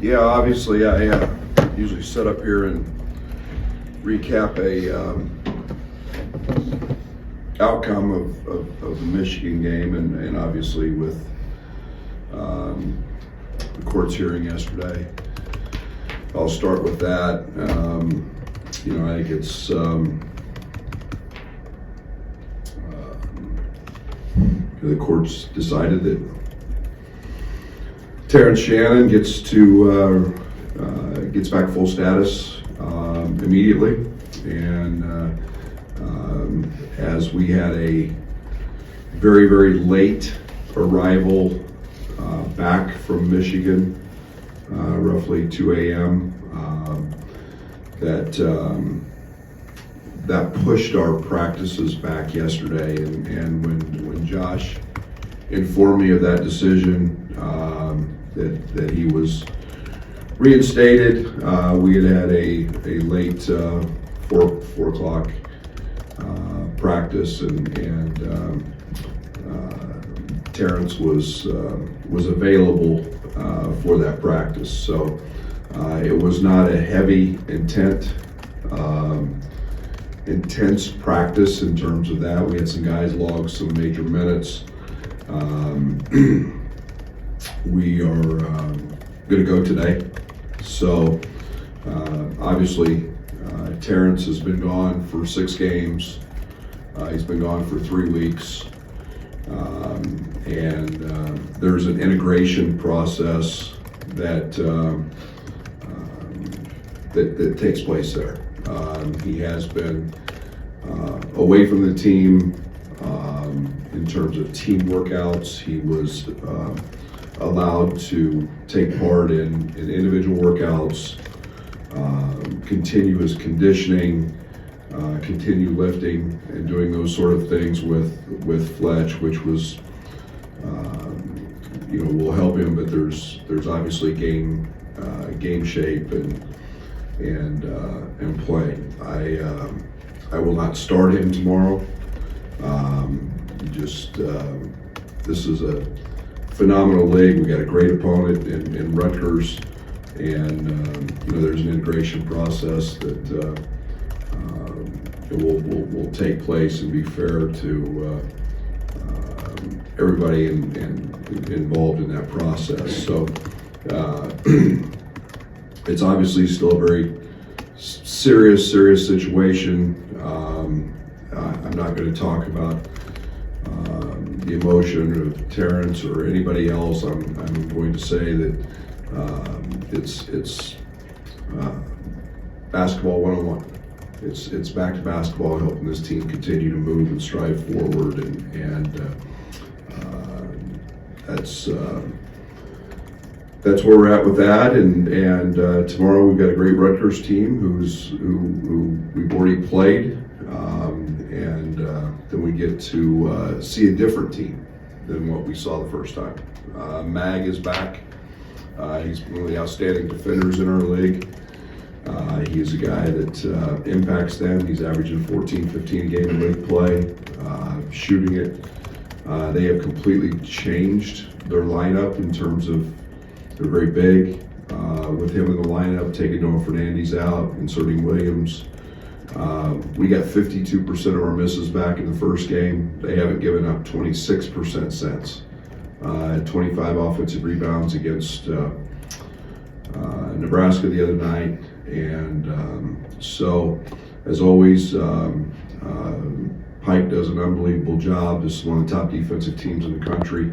Yeah, obviously I usually set up here and recap a outcome of the Michigan game, and obviously with the court's hearing yesterday. I'll start with that. I think it's the court's decided that Terrence Shannon gets back full status immediately, and as we had a very, very late arrival back from Michigan, roughly 2 a.m., that pushed our practices back yesterday, and when Josh informed me of that decision, that he was reinstated, we had a late 4 o'clock practice, and Terrence was available for that practice. So it was not a heavy intense practice in terms of that. We had some guys log some major minutes. We are going to go today. So obviously Terrence has been gone for 6 games. He's been gone for 3 weeks. And there's an integration process that takes place there. He has been away from the team in terms of team workouts. He was allowed to take part in individual workouts, continue his conditioning, continue lifting and doing those sort of things with Fletch, which was will help him. But there's obviously game shape and play. I will not start him tomorrow. This is a phenomenal league. We got a great opponent in Rutgers, and there's an integration process that will take place and be fair to everybody involved in that process. So it's obviously still a very serious situation. I'm not going to talk about the emotion of Terrence or anybody else. I'm going to say that it's basketball 101. It's back to basketball, helping this team continue to move and strive forward, and that's where we're at with that. And tomorrow we've got a great Rutgers team who we've already played, and then we get to see a different team than what we saw the first time. Mag is back. He's one of the outstanding defenders in our league. He is a guy that impacts them. He's averaging 14, 15 a game in league play, shooting it. They have completely changed their lineup in terms of they're very big. With him in the lineup, taking Noah Fernandez out, inserting Williams. We got 52% of our misses back in the first game. They haven't given up 26% since. 25 offensive rebounds against Nebraska the other night. And so, as always, Pike does an unbelievable job. This is one of the top defensive teams in the country.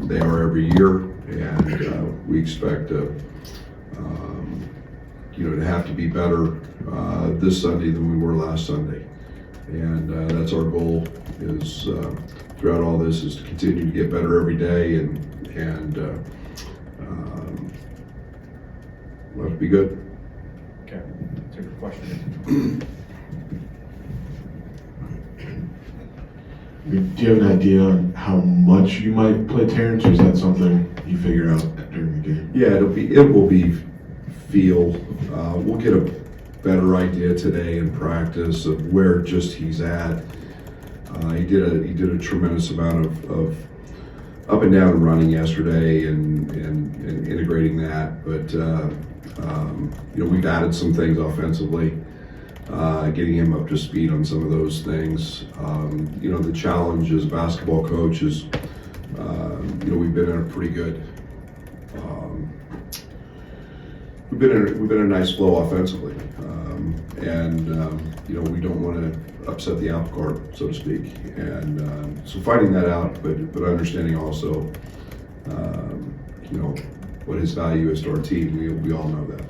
They are every year, and we expect to have to be better this Sunday than we were last Sunday. And that's our goal, is throughout all this, is to continue to get better every day, and we'll have to be good. Okay, take a question. Do you have an idea on how much you might play Terrence, or is that something you figure out during the game? Yeah, it will be feel. We'll get a better idea today in practice of where just he's at. He did a tremendous amount of up and down and running yesterday and integrating that. But we've added some things offensively, getting him up to speed on some of those things. The challenge as a basketball coach is, we've been in a pretty good. We've been in a nice flow offensively, we don't want to upset the apple cart, so to speak. And so finding that out, but understanding also, what his value is to our team. We all know that.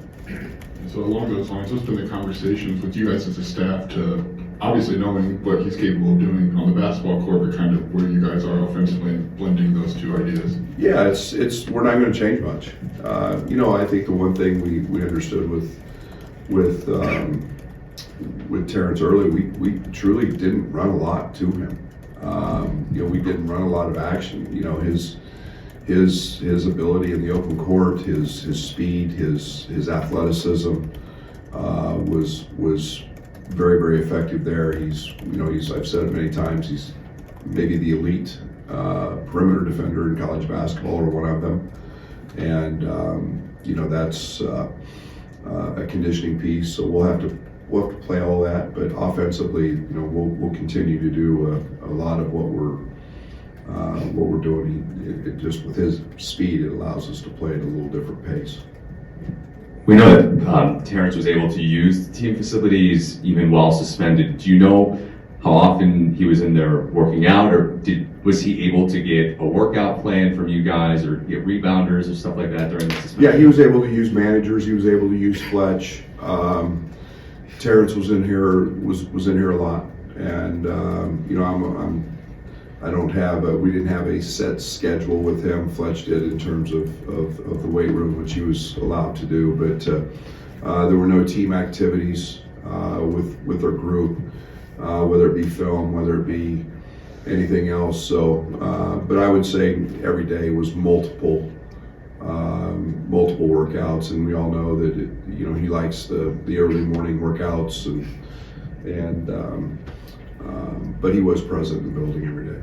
So along those lines, what's been the conversations with you guys as a staff to obviously knowing what he's capable of doing on the basketball court, but kind of where you guys are offensively and blending those two ideas? Yeah, it's we're not going to change much. I think the one thing we understood with Terrence early, we truly didn't run a lot to him. We didn't run a lot of action. His ability in the open court, his speed, his athleticism was very, very effective there. I've said it many times, he's maybe the elite perimeter defender in college basketball, or one of them. And that's a conditioning piece. So we'll have to play all that. But offensively, we'll continue to do a lot of what we're doing. It just with his speed, it allows us to play at a little different pace. We know that Terrence was able to use the team facilities even while suspended. Do you know how often he was in there working out, or was he able to get a workout plan from you guys, or get rebounders or stuff like that during the suspension? Yeah, he was able to use managers. He was able to use Fletch. Terrence was in here a lot, and we didn't have a set schedule with him. Fletch did in terms of the weight room, which he was allowed to do, but there were no team activities with our group, whether it be film, whether it be anything else. So, but I would say every day was multiple workouts, and we all know that he likes the early morning workouts, but he was present in the building every day.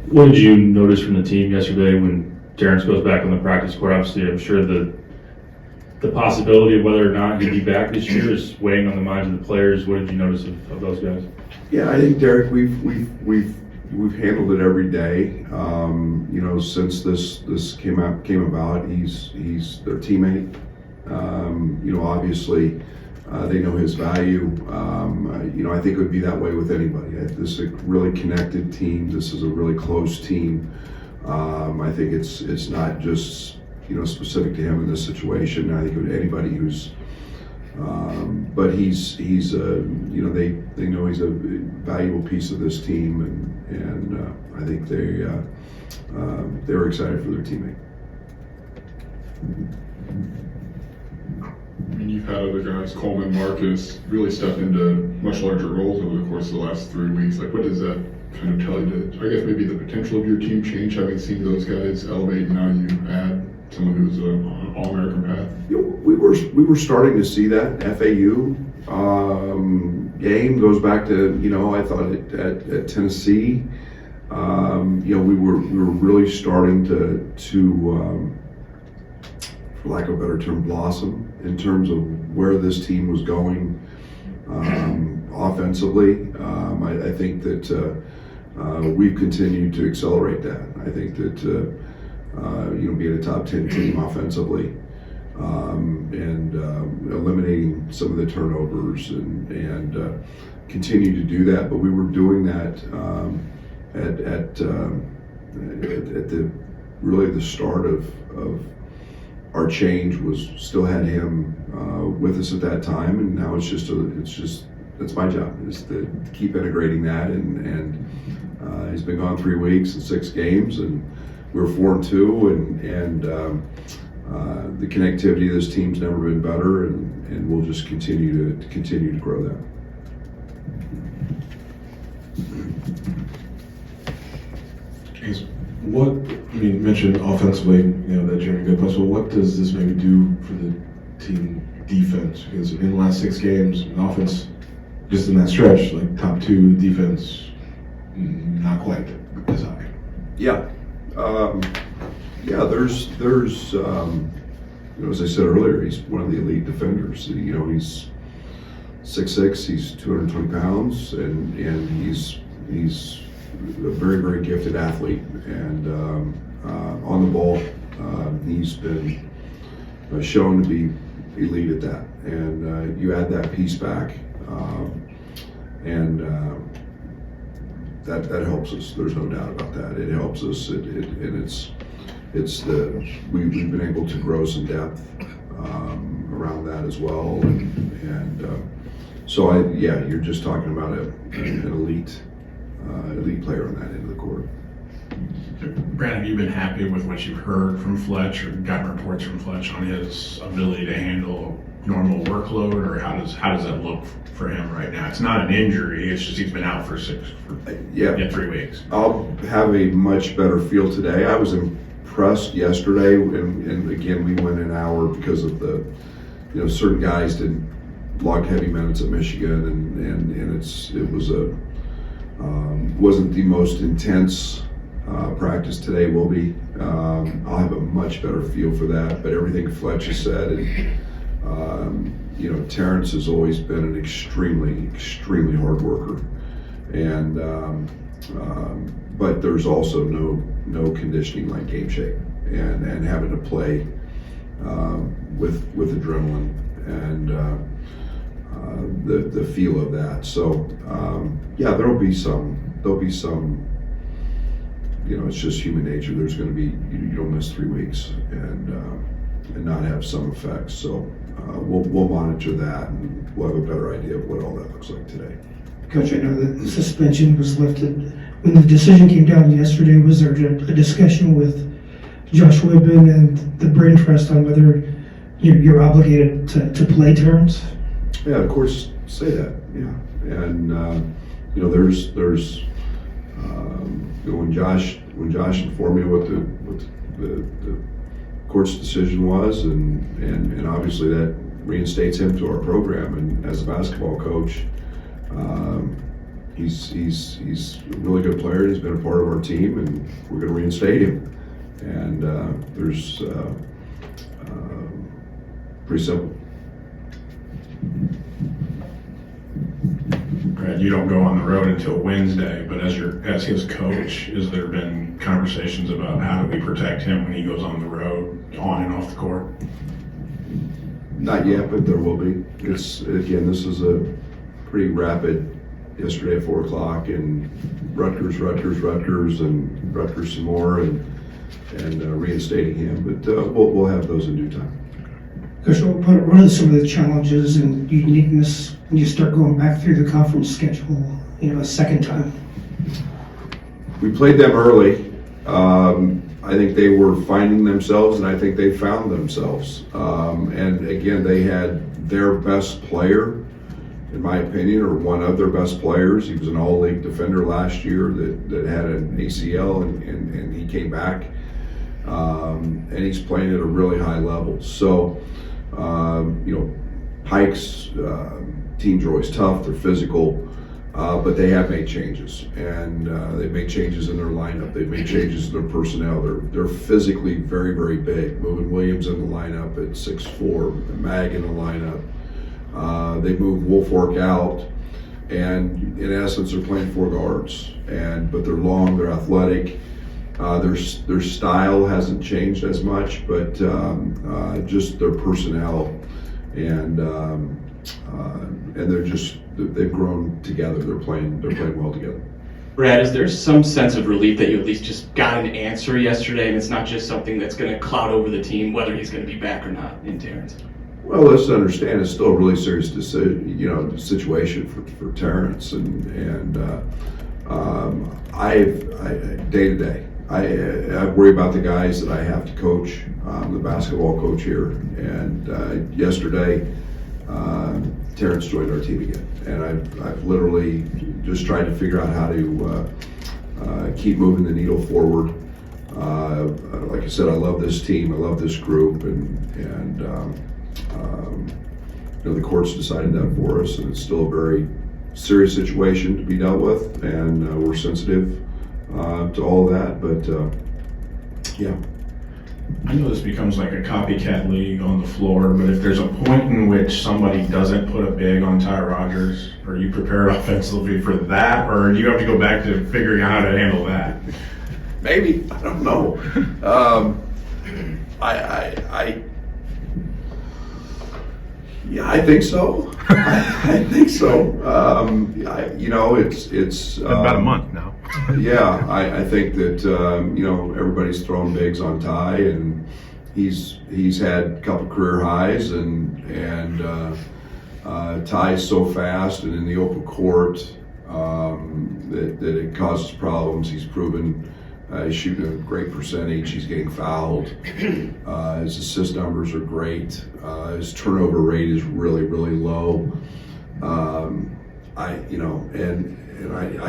What did you notice from the team yesterday when Terrence goes back on the practice court? Obviously, I'm sure the possibility of whether or not he'd be back this year is weighing on the minds of the players. What did you notice of those guys? Yeah, I think, Derek, we've handled it every day. Since this came about, he's their teammate. Obviously, they know his value. I think it would be that way with anybody. This is a really connected team. This is a really close team. I think it's not just specific to him in this situation. I think with anybody who's, but he's they know he's a valuable piece of this team, and I think they're excited for their teammate. I mean, you've had other guys, Coleman, Marcus, really step into much larger roles over the course of the last 3 weeks. Like, what does that kind of tell you I guess maybe the potential of your team change, having seen those guys elevate, and now you add someone who's an All-American path? We were starting to see that. FAU game goes back to, I thought at Tennessee, we were really starting to for lack of a better term, blossom in terms of where this team was going offensively. I think that we've continued to accelerate that. I think that being a top 10 team offensively and eliminating some of the turnovers and continue to do that. But we were doing that at the start of our change was still had him with us at that time, and now that's my job, is to keep integrating that, and he's been gone 3 weeks and 6 games, and we're 4-2, and the connectivity of this team's never been better, and we'll just continue to grow that. You mentioned offensively, that Jeremy good plus. Well, what does this maybe do for the team defense? Because in the last 6 games, offense, just in that stretch, like top 2 defense, not quite as high. Yeah, Yeah, there's as I said earlier, he's one of the elite defenders. He's 6'6", he's 220 pounds, and he's a very, very gifted athlete. And on the ball, he's been shown to be elite at that. And you add that piece back, and that helps us. There's no doubt about that. It helps us, and we've been able to grow some depth around that as well, and so you're just talking about an elite player on that end of the court. Brad, have you been happy with what you've heard from Fletch or gotten reports from Fletch on his ability to handle normal workload, or how does that look for him right now? It's not an injury; it's just he's been out for 3 weeks. I'll have a much better feel today. I was impressed yesterday, and again, we went an hour because of the certain guys didn't log heavy minutes at Michigan, and it was wasn't the most intense practice today. Will be. I'll have a much better feel for that. But everything Fletch has said, and Terrence has always been an extremely hard worker, and but there's also no conditioning like game shape, and having to play with adrenaline and the feel of that. So there'll be some. It's just human nature. There's going to be you don't miss 3 weeks and not have some effects. So we'll monitor that, and we'll have a better idea of what all that looks like today. Coach, I know the suspension was lifted. When the decision came down yesterday, was there a discussion with Josh Whitman and the brain trust on whether you're obligated to play Terrence? Yeah, of course, say that. Yeah, and there's when Josh informed me what the court's decision was, and obviously that reinstates him to our program. And as a basketball coach, he's a really good player. He's been a part of our team, and we're going to reinstate him. And there's pretty simple. Brad, you don't go on the road until Wednesday, but as his coach, has there been conversations about how do we protect him when he goes on the road, on and off the court? Not yet, but there will be. This is a pretty rapid. Yesterday at 4 o'clock, and Rutgers, and Rutgers some more, and reinstating him. But we'll have those in due time. Coach, what are some of the challenges and uniqueness when you start going back through the conference schedule, a second time? We played them early. I think they were finding themselves, and I think they found themselves. And again, they had their best player, in my opinion, or one of their best players. He was an all-league defender last year that had an ACL, and he came back. And he's playing at a really high level. So, Pike's teams are always tough, they're physical, but they have made changes. And they've made changes in their lineup, they've made changes in their personnel. They're physically very, very big. Moving Williams in the lineup at 6'4", Mag in the lineup. They moved Wolfork out, and in essence, they're playing 4 guards. But they're long, they're athletic. Their style hasn't changed as much, but just their personnel, and they've grown together. They're playing well together. Brad, is there some sense of relief that you at least just got an answer yesterday, and it's not just something that's going to cloud over the team, whether he's going to be back or not in Terrence? Well, let's understand it's still a really serious situation for Terrence, and I day to day, I worry about the guys that I have to coach. I'm the basketball coach here, and yesterday Terrence joined our team again, and I've literally just tried to figure out how to keep moving the needle forward. Like I said, I love this team, I love this group, and the court's decided that for us, and it's still a very serious situation to be dealt with, and we're sensitive to all of that, but Yeah. I know this becomes like a copycat league on the floor, but if there's a point in which somebody doesn't put a big on Ty Rogers, are you prepared offensively for that, or do you have to go back to figuring out how to handle that? Maybe, I don't know. Yeah, I think so. I think so. It's About a month now. Yeah, I think that everybody's throwing bigs on Ty, and he's had a couple career highs, and Ty's so fast and in the open court that it causes problems. He's proven he's shooting a great percentage. He's getting fouled. His assist numbers are great. His turnover rate is really, really low. I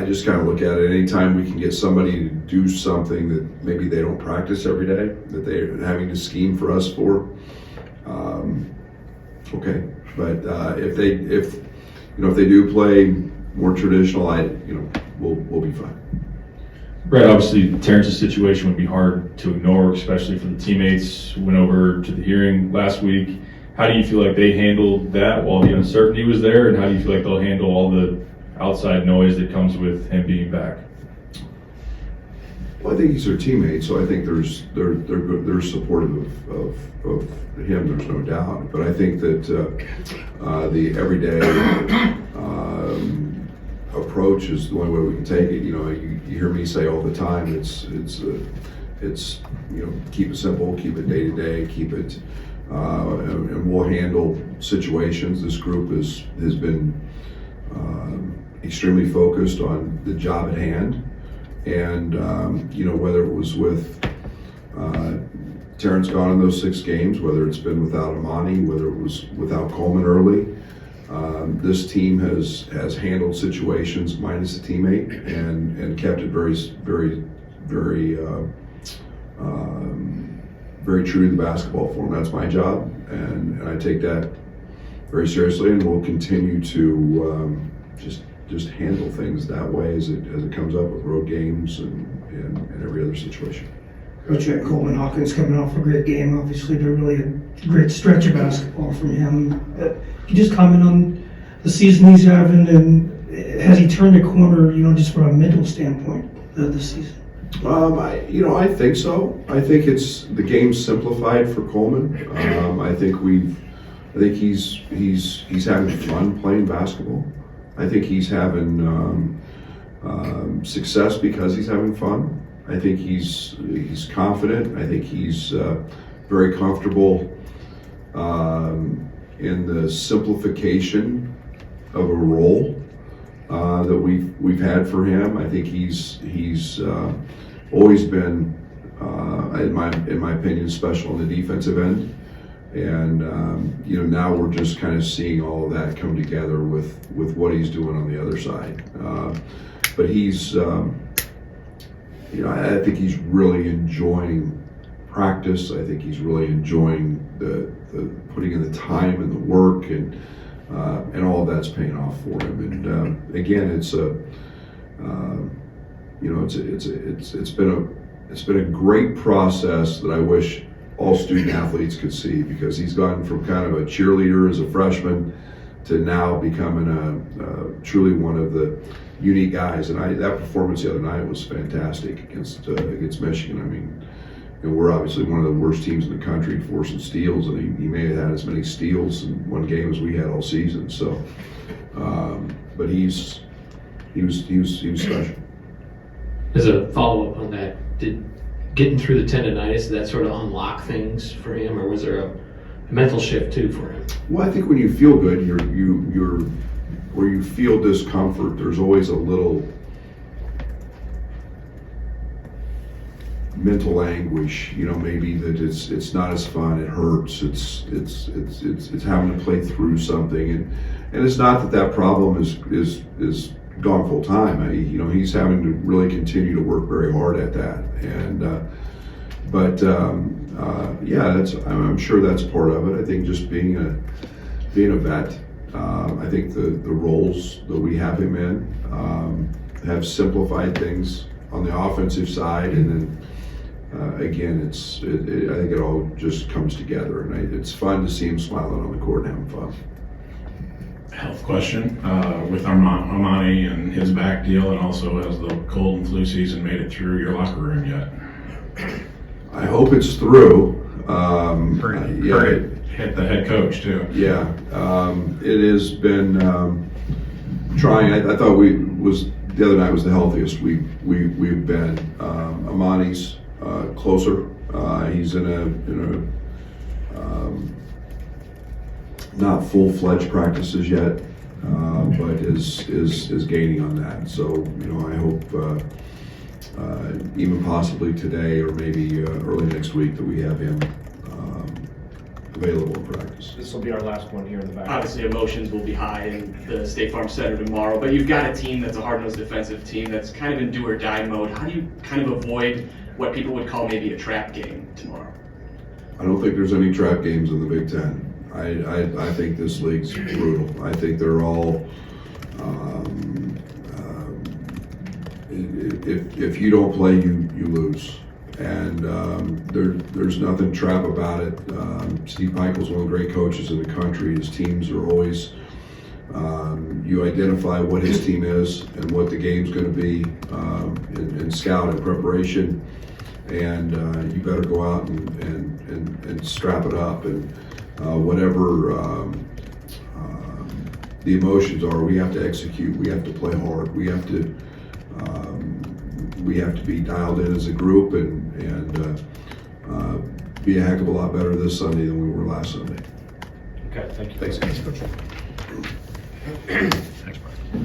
just kind of look at it. Anytime we can get somebody to do something that maybe they don't practice every day, that they're having to scheme for us for, okay. But if they do play more traditional, we'll be fine. Brad, obviously Terrence's situation would be hard to ignore, especially for the teammates who went over to the hearing last week. How do you feel like they handled that while the uncertainty was there, and how do you feel like they'll handle all the outside noise that comes with him being back? Well, I think he's their teammate, so I think they're good, they're supportive of him. There's no doubt. But I think that the everyday approach is the only way we can take it. You hear me say all the time, it's keep it simple, keep it day to day, keep it, and we'll handle situations. This group has been extremely focused on the job at hand, and whether it was with Terrence gone in those 6 games, whether it's been without Amani, whether it was without Coleman early. This team has handled situations minus a teammate and kept it very, very, very, very true to the basketball form. That's my job, and I take that very seriously, and we'll continue to just handle things that way as it comes up with road games and every other situation. Coach Coleman Hawkins coming off a great game. Obviously, they're really a great stretch of basketball from him. Can you just comment on the season he's having, and has he turned a corner, just from a mental standpoint this season? I think so. I think it's the game's simplified for Coleman. I think he's having fun playing basketball. I think he's having success because he's having fun. I think he's confident. I think he's very comfortable in the simplification of a role that we've had for him. I think he's always been, in my opinion, special on the defensive end. And now we're just kind of seeing all of that come together with what he's doing on the other side. But he's, I think he's really enjoying practice. I think he's really enjoying the putting in the time and the work, and all of that's paying off for him. And again, it's been a great process that I wish all student athletes could see, because he's gone from kind of a cheerleader as a freshman to now becoming a truly one of the unique guys. And that performance the other night was fantastic against Michigan. I mean, we're obviously one of the worst teams in the country forcing steals, and he may have had as many steals in one game as we had all season. So, but he was special. As a follow-up on that, did getting through the tendonitis, did that sort of unlock things for him, or was there a mental shift too for him? Well, I think when you feel good, you're where you feel discomfort, there's always a little mental anguish, maybe that it's not as fun, it hurts, it's having to play through something, and it's not that problem is gone full time. He's having to really continue to work very hard at that, and I'm sure that's part of it. I think just being a vet, I think the roles that we have him in have simplified things on the offensive side, and then again, I think it all just comes together, and it's fun to see him smiling on the court and having fun. Health question, with Armani and his back deal, and also has the cold and flu season made it through your locker room yet? I hope it's through. Hit the head coach too. Yeah, it has been trying. I thought the other night was the healthiest we've been. Amani's closer. He's in a not full-fledged practices yet, but is gaining on that. So I hope even possibly today or maybe early next week that we have him available in practice. This will be our last one here in the back. Obviously, emotions will be high in the State Farm Center tomorrow, but you've got a team that's a hard-nosed defensive team that's kind of in do-or-die mode. How do you kind of avoid what people would call maybe a trap game tomorrow? I don't think there's any trap games in the Big Ten. I think this league's brutal. I think they're all, if you don't play, you lose. And there's nothing trap about it. Steve Pikiell's one of the great coaches in the country. His teams are always, you identify what his team is and what the game's going to be in scout and preparation. And you better go out and strap it up. And whatever the emotions are, we have to execute. We have to play hard. We have to be dialed in as a group and be a heck of a lot better this Sunday than we were last Sunday. Okay, thank you. Thanks, guys. Thanks, Brian.